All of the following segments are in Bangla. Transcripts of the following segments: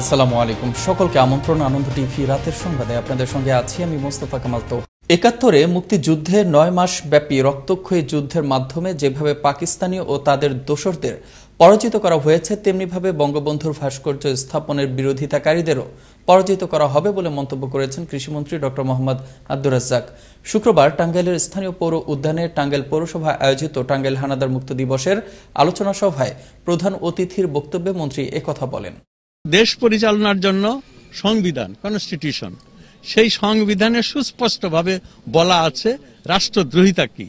আসসালামু আলাইকুম, সকলকে আমন্ত্রণ আনন্দ টিভি রাতের সংবাদে আপনাদের সঙ্গে আছি আমি মোস্তফা কামাল। তো ৭১-এ মুক্তিযুদ্ধে ৯ মাস ব্যাপী রক্তক্ষয়ী যুদ্ধের মাধ্যমে যেভাবে পাকিস্তানি ও তাদের দোসরদের পরাজিত করা হয়েছে, তেমনিভাবে বঙ্গবন্ধুর ভাস্কর্য স্থাপনের বিরোধিতাকারীদেরও পরাজিত করা হবে বলে মন্তব্য করেছেন কৃষিমন্ত্রী ড. মোহাম্মদ আব্দুর রাজ্জাক। শুক্রবার টাঙ্গাইলের স্থানীয় পৌর উদ্যানে টাঙ্গাইল পৌরসভা আয়োজিত টাঙ্গাইল হানাদার মুক্ত দিবসের আলোচনা সভায় প্রধান অতিথির বক্তব্যে মন্ত্রী একথা বলেন। দেশ পরিচালনার জন্য সংবিধান, কনস্টিটিউশন, সেই সংবিধানে সুস্পষ্টভাবে বলা আছে রাষ্ট্রদ্রোহিতা কি।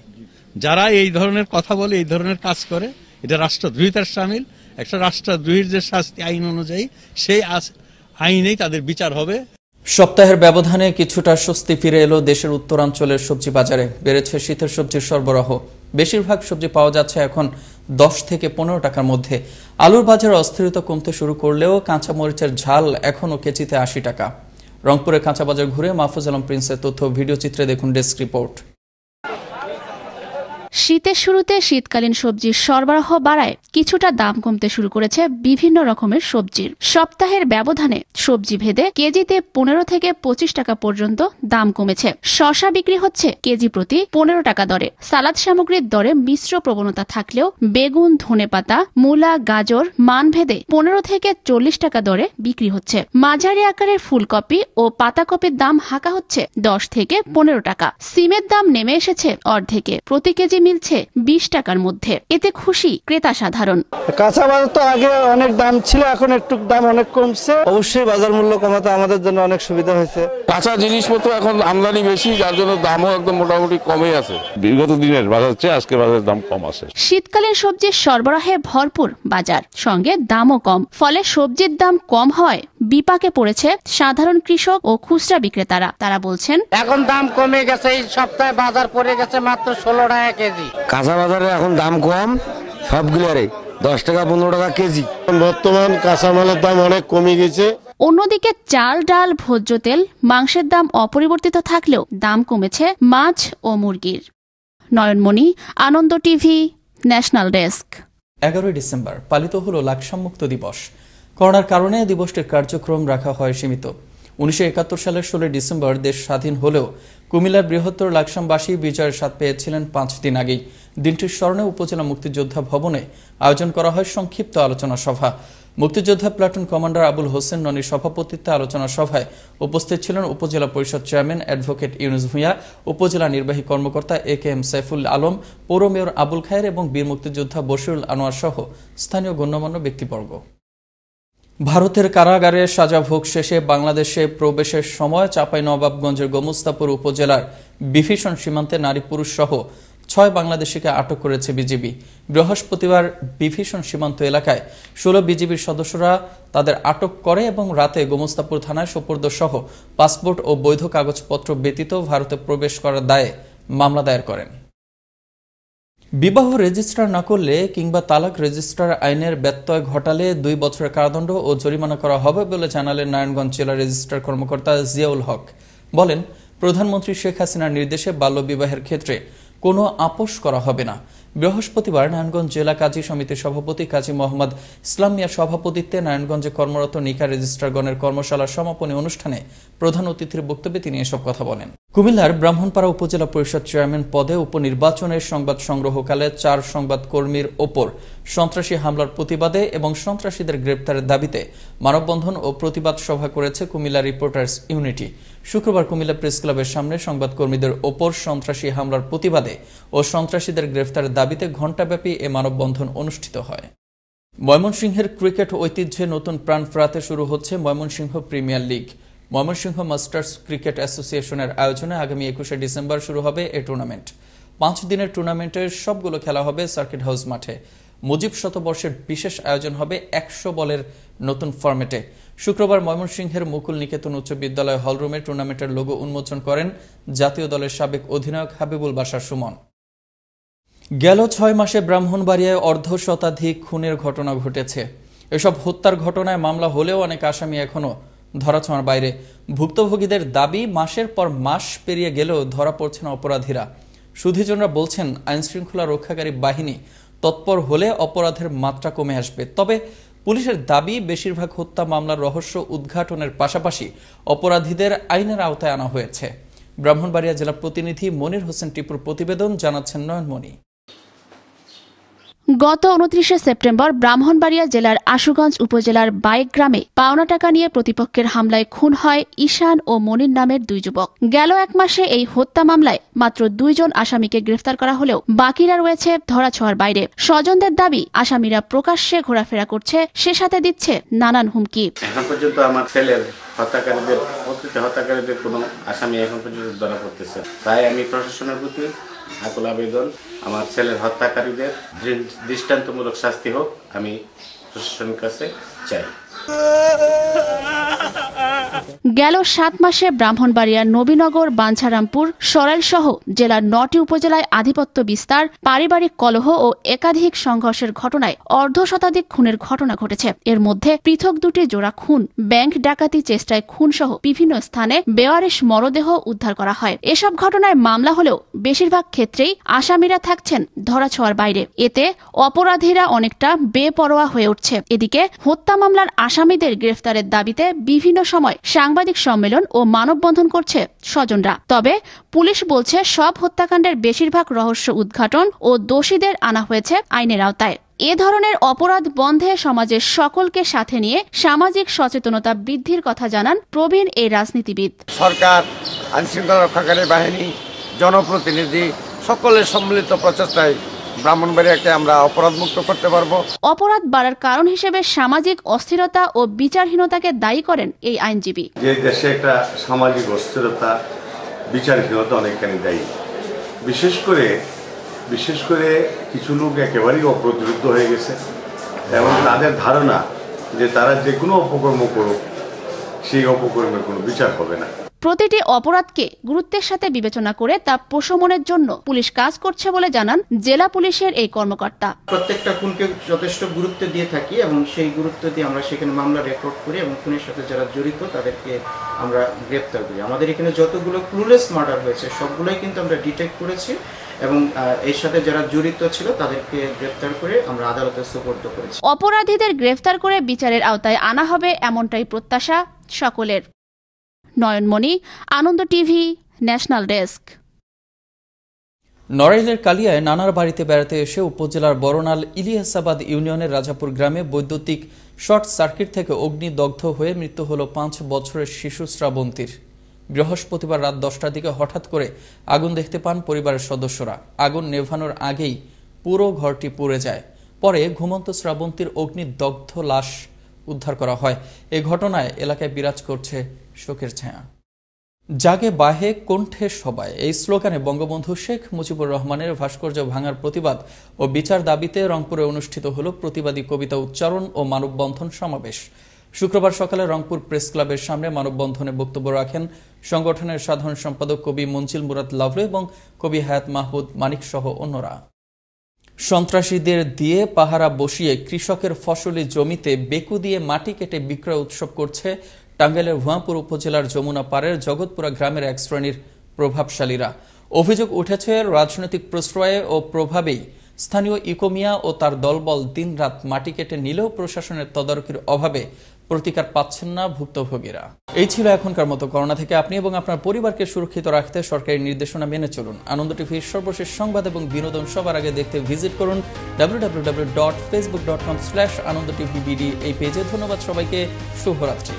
যারা এই ধরনের কথা বলে, এই ধরনের কাজ করে, এটা রাষ্ট্রদ্রোহিতার শামিল। একটা রাষ্ট্রদ্রোহীর যে শাস্তি আইন অনুযায়ী, সেই আইনেই তাদের বিচার হবে। সপ্তাহের ব্যবধানে কিছুটা স্বস্তি ফিরে এলো দেশের উত্তরাঞ্চলের সবজি বাজারে। বেড়েছে শীতের সবজির সরবরাহ। বেশিরভাগ সবজি পাওয়া যাচ্ছে এখন 10 থেকে 15 টাকার মধ্যে। আলুর বাজারে অস্থিরতা কমতে শুরু করলেও কাঁচা মরিচের ঝাল এখনও কেজিতে 80 টাকা। রংপুরের কাঁচা বাজার ঘুরে মাহফুজ আলম প্রিন্সের তথ্য ভিডিও চিত্রে দেখুন ডেস্ক রিপোর্ট। শীতের শুরুতে শীতকালীন সবজির সরবরাহ বাড়ায় কিছুটা দাম কমতে শুরু করেছে বিভিন্ন রকমের সবজির। সপ্তাহের ব্যবধানে সবজি ভেদে কেজিতে 15 থেকে 25 টাকা পর্যন্ত দাম কমেছে। শসা বিক্রি হচ্ছে কেজি প্রতি 15 টাকা দরে। সালাদ সামগ্রীর দরে মিশ্র প্রবণতা থাকলেও বেগুন, ধনেপাতা, মূলা, গাজর মানভেদে 15 থেকে 40 টাকা দরে বিক্রি হচ্ছে। মাঝারি আকারের ফুলকপি ও পাতাকপির দাম হাঁকা হচ্ছে 10 থেকে 15 টাকা। সিমের দাম নেমে এসেছে অর্ধেকে, প্রতি কেজি মিলছে 20 টাকার মধ্যে। এতে খুশি ক্রেতা সাধারণ। কাঁচা বাজার তো আগে অনেক দাম ছিল, এখন একটু দাম অনেক কমছে। অবশ্যই বাজার মূল্য কমাতে আমাদের জন্য অনেক সুবিধা হয়েছে। কাঁচা জিনিসপত্র এখন আমদানি বেশি, যার জন্য দামও একদম মোটামুটি কমে আছে। বিগত দিনের বাজার চেয়ে আজকে বাজারের দাম কম আছে। শীতকালীন সবজির সরবরাহে ভরপুর বাজার, সঙ্গে দামও কম। ফলে সবজির দাম কম হওয়ায় বিপাকে পড়েছে সাধারণ কৃষক ও খুচরা বিক্রেতারা। তারা বলছেন, এখন দাম কমে গেছে। এই সপ্তাহে বাজার পড়ে গেছে মাত্র 16 টাকা কেজি। কাঁচা বাজারে এখন দাম কম, সবগুলোরই 10 টাকা 15 টাকা কেজি। বর্তমান কাঁচামালের দাম অনেক কমে গেছে। অন্যদিকে চাল, ডাল, ভোজ্য তেল, মাংসের দাম অপরিবর্তিত থাকলেও দাম কমেছে মাছ ও মুরগির। নয়নমণি, আনন্দ টিভি, ন্যাশনাল ডেস্ক। 11 ডিসেম্বর পালিত হলো লাকসাম মুক্ত দিবস। করোনার কারণে দিবসটির কার্যক্রম রাখা হয় সীমিত। 1971 সালের 16 ডিসেম্বর দেশ স্বাধীন হলেও কুমিল্লার বৃহত্তর লাকসামবাসী বিজয়ের স্বাদ পেয়েছিলেন 5 দিন আগেই। দিনটির স্মরণে উপজেলা মুক্তিযোদ্ধা ভবনে আয়োজন করা হয় সংক্ষিপ্ত আলোচনা সভা। মুক্তিযোদ্ধা প্লাটুন কমান্ডার আবুল হোসেন ননির সভাপতিত্বে আলোচনা সভায় উপস্থিত ছিলেন উপজেলা পরিষদ চেয়ারম্যান অ্যাডভোকেট ইউনুস ভূঁইয়া, উপজেলা নির্বাহী কর্মকর্তা AKM সাইফুল আলম, পৌর মেয়র আবুল খায়ের এবং বীর মুক্তিযোদ্ধা বশিরুল আনোয়ার সহ স্থানীয় গণ্যমান্য ব্যক্তিবর্গ। ভারতের কারাগারে সাজা ভোগ শেষে বাংলাদেশে প্রবেশের সময় চাঁপাইনবাবগঞ্জের গোমস্তাপুর উপজেলার বিভীষণ সীমান্তে নারী পুরুষ সহ 6 বাংলাদেশিকে আটক করেছে বিজিবি। বৃহস্পতিবার বিভীষণ সীমান্ত এলাকায় 16 বিজিবির সদস্যরা তাদের আটক করে এবং রাতে গোমস্তাপুর থানায় সোপর্দ সহ পাসপোর্ট ও বৈধ কাগজপত্র ব্যতীত ভারতে প্রবেশ করার দায়ে মামলা দায়ের করেন। বিবাহ রেজিস্ট্রার না করলে কিংবা তালাক রেজিস্ট্রার আইনের ব্যত্যয় ঘটালে 2 বছরের কারাদণ্ড ও জরিমানা করা হবে বলে জানালেন নারায়ণগঞ্জ জেলা রেজিস্ট্রার কর্মকর্তা জিয়াউল হক। বলেন, প্রধানমন্ত্রী শেখ হাসিনার নির্দেশে বাল্যবিবাহের ক্ষেত্রে কোনো আপোষ করা হবে না। বৃহস্পতিবার নারায়ণগঞ্জ জেলা কাজী সমিতির সভাপতি কাজী মোহাম্মদ ইসলাম মিয়ার সভাপতিত্বে নারায়ণগঞ্জে কর্মরত নিকা রেজিস্ট্রারগণের কর্মশালার সমাপনী অনুষ্ঠানে প্রধান অতিথির বক্তব্যে তিনি এসব কথা বলেন। কুমিল্লার ব্রাহ্মণপাড়া উপজেলা পরিষদ চেয়ারম্যান পদে উপনির্বাচনের সংবাদ সংগ্রহকালে 4 সংবাদকর্মীর ওপর সন্ত্রাসী হামলার প্রতিবাদে এবং সন্ত্রাসীদের গ্রেপ্তারের দাবিতে মানববন্ধন ও প্রতিবাদ সভা করেছে কুমিল্লা রিপোর্টার্স ইউনিটি। শুক্রবার কুমিল্লা প্রেস ক্লাবের সামনে সংবাদকর্মীদের ওপর সন্ত্রাসী হামলার প্রতিবাদে ও সন্ত্রাসীদের গ্রেফতারের দাবিতে ঘণ্টাব্যাপী এ মানববন্ধন অনুষ্ঠিত হয়। ময়মনসিংহের ক্রিকেট ঐতিহ্যে নতুন প্রাণ ফেরাতে শুরু হচ্ছে Mymensingh premier league. Mymensingh masters cricket অ্যাসোসিয়েশনের আয়োজনে আগামী 21 ডিসেম্বর শুরু হবে এ টুর্নামেন্ট। 5 দিনের টুর্নামেন্টের সবগুলো খেলা হবে সার্কিট হাউস মাঠে। মুজিব শতবর্ষের বিশেষ আয়োজন হবে 100 বলের নতুন ফরম্যাটে। শুক্রবার ময়মনসিংহের মুকুল নিকেতন উচ্চ বিদ্যালয় হলরুমে টুর্নামেন্টের লোগো উন্মোচন করেন জাতীয় দলের সাবেক অধিনায়ক হাবিবুল বাশার সুমন। গেল 6 মাসে ব্রাহ্মণবাড়িয়ায় অর্ধশতাধিক খুনের ঘটনা ঘটেছে। এসব হত্যার ঘটনায় মামলা হলেও অনেক আসামি এখনো ধরাছোঁয়ার বাইরে। ভুক্তভোগীদের দাবি, মাসের পর মাস পেরিয়ে গেলেও ধরা পড়ছে না অপরাধীরা। সুধীজনরা বলছেন, আইনশৃঙ্খলা রক্ষাকারী বাহিনী তৎপর হলে অপরাধের মাত্রা কমে আসবে। তবে পুলিশের দাবি, বেশিরভাগ হত্যা মামলার রহস্য উদ্ঘাটনের পাশাপাশি অপরাধীদের আইনের আওতায় আনা হয়েছে। ব্রাহ্মণবাড়িয়া জেলা প্রতিনিধি মনির হোসেন টিপুর প্রতিবেদন, জানাচ্ছেন নয়নমণি। গত 29 সেপ্টেম্বর ব্রাহ্মণবাড়িয়া জেলার আশুগঞ্জ উপজেলার বাইক গ্রামে পাওনা টাকা নিয়ে প্রতিপক্ষের হামলায় খুন হয় ঈশান ও মনির নামের 2 যুবক। গেল 1 মাসে এই হত্যা মামলায় মাত্র 2 জন আসামিকে গ্রেফতার করা হলেও বাকিরা রয়েছে ধরাছোঁয়ার বাইরে। স্বজনদের দাবি, আসামিরা প্রকাশ্যে ঘোরাফেরা করছে, সে সাথে দিচ্ছে নানান হুমকি। এখন পর্যন্ত আমার ছেলের হত্যাকারীদের কোনো আসামি এখন পর্যন্ত ধরা পড়তেছে। তাই আমি প্রশাসনের প্রতি আকুল আবেদন, আমার ছেলের হত্যাকারীদের দৃষ্টান্তমূলক শাস্তি হোক, আমি প্রশাসনের কাছে চাই। গেল 7 মাসে ব্রাহ্মণবাড়িয়া, নবীনগর, বাঞ্ছারামপুর, সরাইল সহ জেলার 9টি উপজেলায় আধিপত্য বিস্তার, পারিবারিক কলহ ও একাধিক সংঘর্ষের ঘটনায় অর্ধশতাধিক খুনের ঘটনা ঘটেছে। এর মধ্যে পৃথক 2টি জোড়া খুন, ব্যাংক ডাকাতি চেষ্টায় খুন সহ বিভিন্ন স্থানে বেওয়ারিশ মরদেহ উদ্ধার করা হয়। এসব ঘটনায় মামলা হলেও বেশিরভাগ ক্ষেত্রেই আসামিরা থাকছেন ধরাছোঁয়ার বাইরে। এতে অপরাধীরা অনেকটা বেপরোয়া হয়ে উঠছে। এদিকে হত্যা মামলার আসামিদের গ্রেফতারের দাবিতে বিভিন্ন সময় সাংবাদিক সম্মেলন ও মানববন্ধন করছে স্বজনরা। তবে পুলিশ বলছে, সব হত্যাকাণ্ডের বেশিরভাগ রহস্য উদ্ঘাটন ও দোষীদের আনা হয়েছে আইনের আওতায়। এ ধরনের অপরাধ বন্ধে সমাজের সকলকে সাথে নিয়ে সামাজিক সচেতনতা বৃদ্ধির কথা জানান প্রবীণ এই রাজনীতিবিদ। সরকার, আইনশৃঙ্খলা রক্ষাকারী বাহিনী, জনপ্রতিনিধি সকলের সম্মিলিত প্রচেষ্টায় ব্রাহ্মণবাড়িয়াকে আমরা অপরাধমুক্ত করতে পারবো। অপরাধ বাড়ার কারণ হিসেবে সামাজিক অস্থিরতা ও বিচারহীনতাকে দায়ী করেন এই আইনজীবী। যে দেশে একটা সামাজিক অস্থিরতা, বিচারহীনতা অনেকখানি দায়ী। বিশেষ করে কিছু লোক একেবারেই অপ্রতিরোধ হয়ে গেছে এবং তাদের ধারণা যে তারা যে কোনো অপকর্ম করুক, সেই অপকর্মের কোনো বিচার হবে না। প্রতিটি অপরাধকে গুরুত্বের সাথে বিবেচনা করে তা প্রশমনের জন্য পুলিশ কাজ করছে বলে জানান জেলা পুলিশের এই কর্মকর্তা। প্রত্যেকটা খুনকে যথেষ্ট গুরুত্ব দিয়ে থাকি এবং সেই গুরুত্ব দিয়ে আমরা সেখানে মামলা রেকর্ড করি এবং খুনের সাথে যারা জড়িত তাদেরকে আমরা গ্রেপ্তার করি। আমাদের এখানে যতগুলো ক্লুলেস মার্ডার হয়েছে সবগুলোই কিন্তু আমরা ডিটেক্ট করেছি এবং এর সাথে যারা জড়িত ছিল তাদেরকে গ্রেফতার করে আমরা আদালতে সোপর্দ করেছি। অপরাধীদের গ্রেফতার করে বিচারের আওতায় আনা হবে, এমনটাই প্রত্যাশা সকলের। নয়নমণি, আনন্দ টিভি, ন্যাশনাল ডেস্ক। নড়াইলের কালিয়ায় নানার বাড়িতে বেড়াতে এসে উপজেলার বরনাল ইলিয়াসাবাদ ইউনিয়নের রাজাপুর গ্রামে বৈদ্যুতিক শর্ট সার্কিট থেকে অগ্নিদগ্ধ হয়ে মৃত্যু হল 5 বছরের শিশু শ্রাবন্তীর। বৃহস্পতিবার রাত 10টার দিকে হঠাৎ করে আগুন দেখতে পান পরিবারের সদস্যরা। আগুন নেভানোর আগেই পুরো ঘরটি পুড়ে যায়। পরে ঘুমন্ত শ্রাবন্তীর অগ্নিদগ্ধ লাশ উদ্ধার করা হয়। এই ঘটনায় এলাকায় বিরাজ করছে শোকের ছায়া। জাগে বাহে কণ্ঠে সবাই, এই স্লোগানে বঙ্গবন্ধু শেখ মুজিবুর রহমানের ভাস্কর্য ভাঙার প্রতিবাদ ও বিচার দাবিতে রংপুরে অনুষ্ঠিত হল প্রতিবাদী কবিতা উচ্চারণ ও মানববন্ধন সমাবেশ। শুক্রবার সকালে রংপুর প্রেস ক্লাবের সামনে মানববন্ধনে বক্তব্য রাখেন সংগঠনের সাধারণ সম্পাদক কবি মঞ্জিল মুরাদ লাভলু এবং কবি হায়াত মাহমুদ মানিক সহ অন্যরা। সন্ত্রাসীদের দিয়ে পাহারা বসিয়ে কৃষকের ফসলি জমিতে বেকু দিয়ে মাটি কেটে বিক্রয় উৎসব করছে টাঙ্গাইলের ভুয়াপুর উপজেলার যমুনা পাড়ের জগৎপুরা গ্রামের এক শ্রেণীর প্রভাবশালীরা। অভিযোগ উঠেছে, রাজনৈতিক প্রশ্রয়ে ও প্রভাবেই স্থানীয় ইকোমিয়া ও তার দলবল দিনরাত মাটি কেটে নিলেও প্রশাসনের তদারকির অভাবে প্রতিকার পাচ্ছেন না ভুক্তভোগীরা। এই ছিল এখনকার মতো। করোনা থেকে আপনি এবং আপনার পরিবারকে সুরক্ষিত রাখতে সরকারি নির্দেশনা মেনে চলুন। আনন্দ টিভির সর্বশেষ সংবাদ এবং বিনোদন সবার আগে দেখতে ভিজিট করুন www.facebook.com/anondotvbd এই পেজে। ধন্যবাদ সবাইকে, শুভরাত্রি।